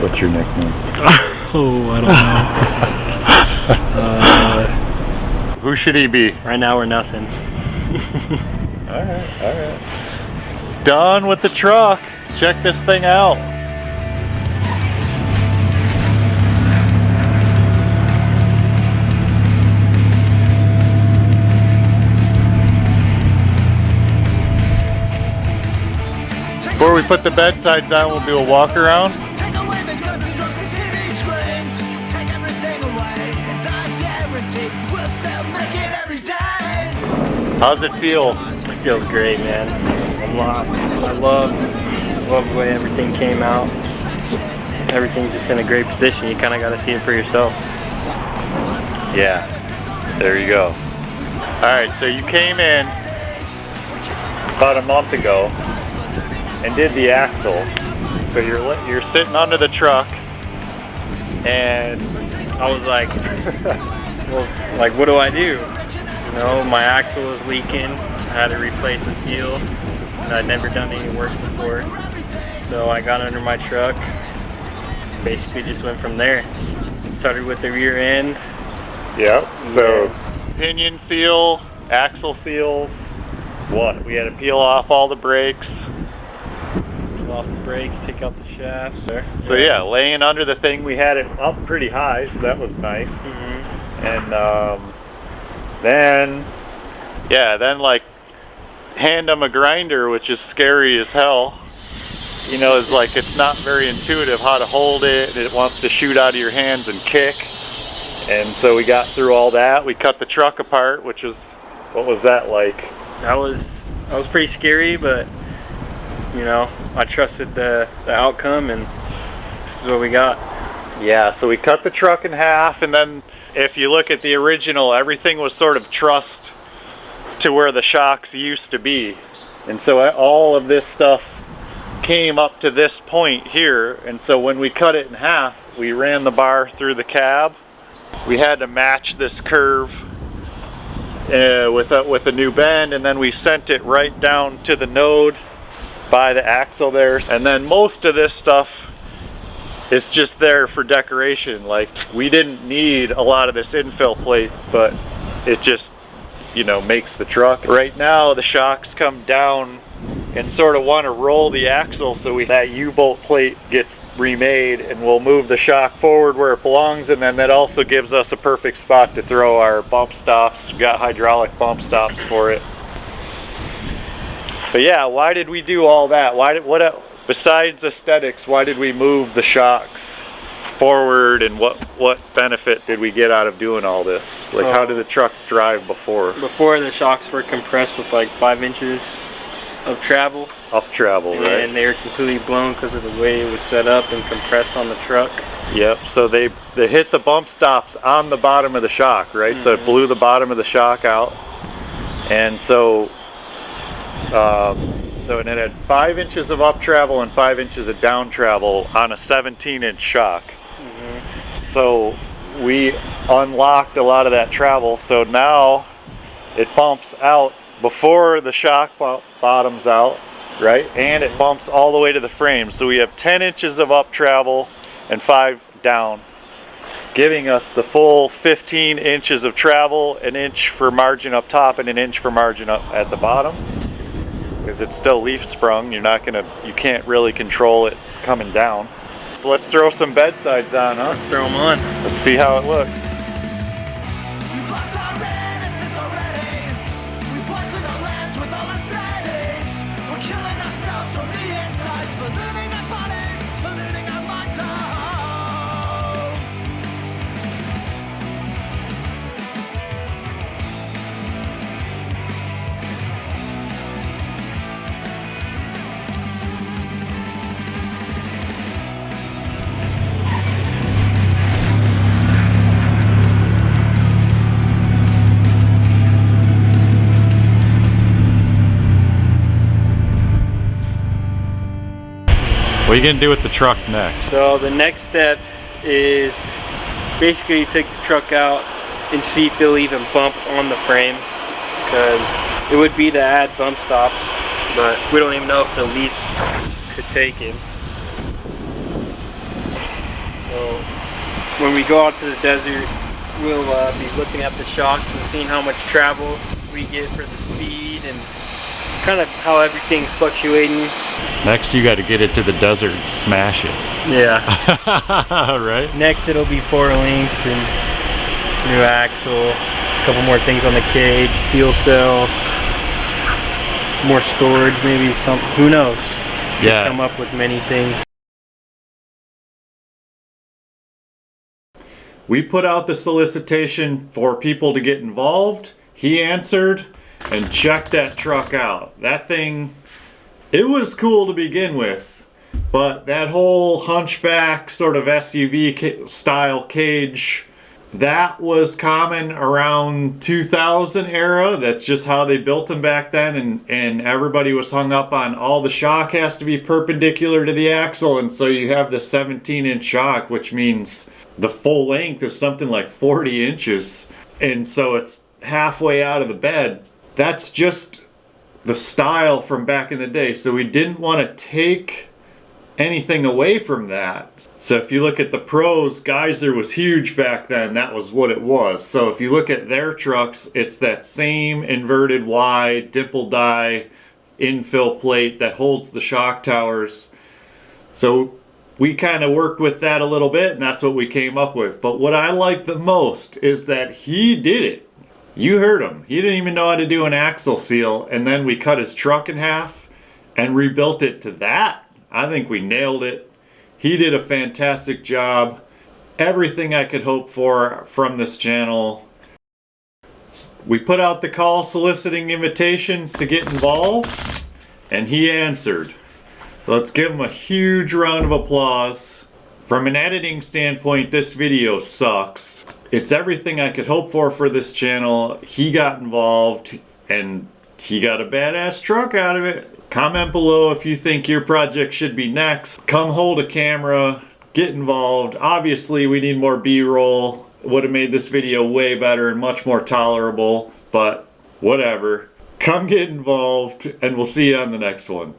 What's your nickname? Oh, I don't know. Who should he be? Right now we're nothing. Alright. Done with the truck. Check this thing out. Before we put the bedsides on, we'll do a walk around. Take away the guns and drugs and TV screens. Take everything away, and I guarantee we'll still make it every day. How's it feel? It feels great, man. A lot. I love the way everything came out. Everything's just in a great position. You kind of got to see it for yourself. Yeah, there you go. Alright, so you came in about a month ago and did the axle. So you're sitting under the truck, and I was like, what do I do? You know, my axle was leaking. I had to replace a seal. And I'd never done any work before. So I got under my truck. Basically just went from there. Started with the rear end. Yep. So pinion seal, axle seals. What? We had to peel off all the brakes. Off the brakes, take out the shafts. So yeah, laying under the thing, we had it up pretty high, so that was nice. And then like hand them a grinder, which is scary as hell. You know, it's like it's not very intuitive how to hold it, and it wants to shoot out of your hands and kick. And so we got through all that. We cut the truck apart, which was, what was that like? That was pretty scary, but you know, I trusted the outcome, and this is what we got. Yeah, so we cut the truck in half, and then if you look at the original, everything was sort of trussed to where the shocks used to be. And so all of this stuff came up to this point here, and so when we cut it in half, we ran the bar through the cab. We had to match this curve with a new bend, and then we sent it right down to the node by the axle there. And then most of this stuff is just there for decoration. Like, we didn't need a lot of this infill plates, but it just, you know, makes the truck. Right now the shocks come down and sort of want to roll the axle, so that U-bolt plate gets remade, and we'll move the shock forward where it belongs, and then that also gives us a perfect spot to throw our bump stops. We've got hydraulic bump stops for it. But yeah, why did we do all that? Besides aesthetics, why did we move the shocks forward, and what benefit did we get out of doing all this? Like, how did the truck drive before? Before, the shocks were compressed with like 5 inches of travel. Up travel, right? And they were completely blown because of the way it was set up and compressed on the truck. Yep, so they hit the bump stops on the bottom of the shock, right? So it blew the bottom of the shock out. And so and it had 5 inches of up travel and 5 inches of down travel on a 17-inch shock. So we unlocked a lot of that travel, so now it bumps out before the shock bottoms out, right? And it bumps all the way to the frame. So we have 10 inches of up travel and 5 down, giving us the full 15 inches of travel, an inch for margin up top and an inch for margin up at the bottom. Because it's still leaf sprung, you can't really control it coming down. So let's throw some bedsides on, huh? Let's throw them on. Let's see how it looks. We've lost our innocence already. We poisoned our lands with all the cities. We're killing ourselves from the insides, polluting our bodies, polluting our minds. What are you gonna do with the truck next? So the next step is basically take the truck out and see if it'll even bump on the frame, because it would be to add bump stops, but we don't even know if the leaves could take it. So when we go out to the desert, we'll be looking at the shocks and seeing how much travel we get for the speed and kind of how everything's fluctuating. Next, you got to get it to the desert and smash it. Yeah. Right? Next, it'll be 4-linked and new axle, a couple more things on the cage, fuel cell, more storage, maybe some. Who knows? Yeah. Come up with many things. We put out the solicitation for people to get involved. He answered and checked that truck out. That thing, it was cool to begin with, but that whole hunchback sort of SUV style cage, that was common around 2000 era. That's just how they built them back then, and everybody was hung up on all the shock has to be perpendicular to the axle, and so you have the 17-inch shock, which means the full length is something like 40 inches, and so it's halfway out of the bed. That's just the style from back in the day, so we didn't want to take anything away from that. So if you look at the pros, Geyser was huge back then. That was what it was. So if you look at their trucks, it's that same inverted Y dimple die infill plate that holds the shock towers. So we kind of worked with that a little bit, and that's what we came up with. But what I like the most is that he did it. You heard him. He didn't even know how to do an axle seal, and then we cut his truck in half and rebuilt it to that. I think we nailed it. He did a fantastic job. Everything I could hope for from this channel. We put out the call soliciting invitations to get involved, and he answered. Let's give him a huge round of applause. From an editing standpoint, this video sucks. It's everything I could hope for this channel. He got involved, and he got a badass truck out of it. Comment below if you think your project should be next. Come hold a camera, get involved. Obviously, we need more B-roll. Would have made this video way better and much more tolerable, but whatever. Come get involved, and we'll see you on the next one.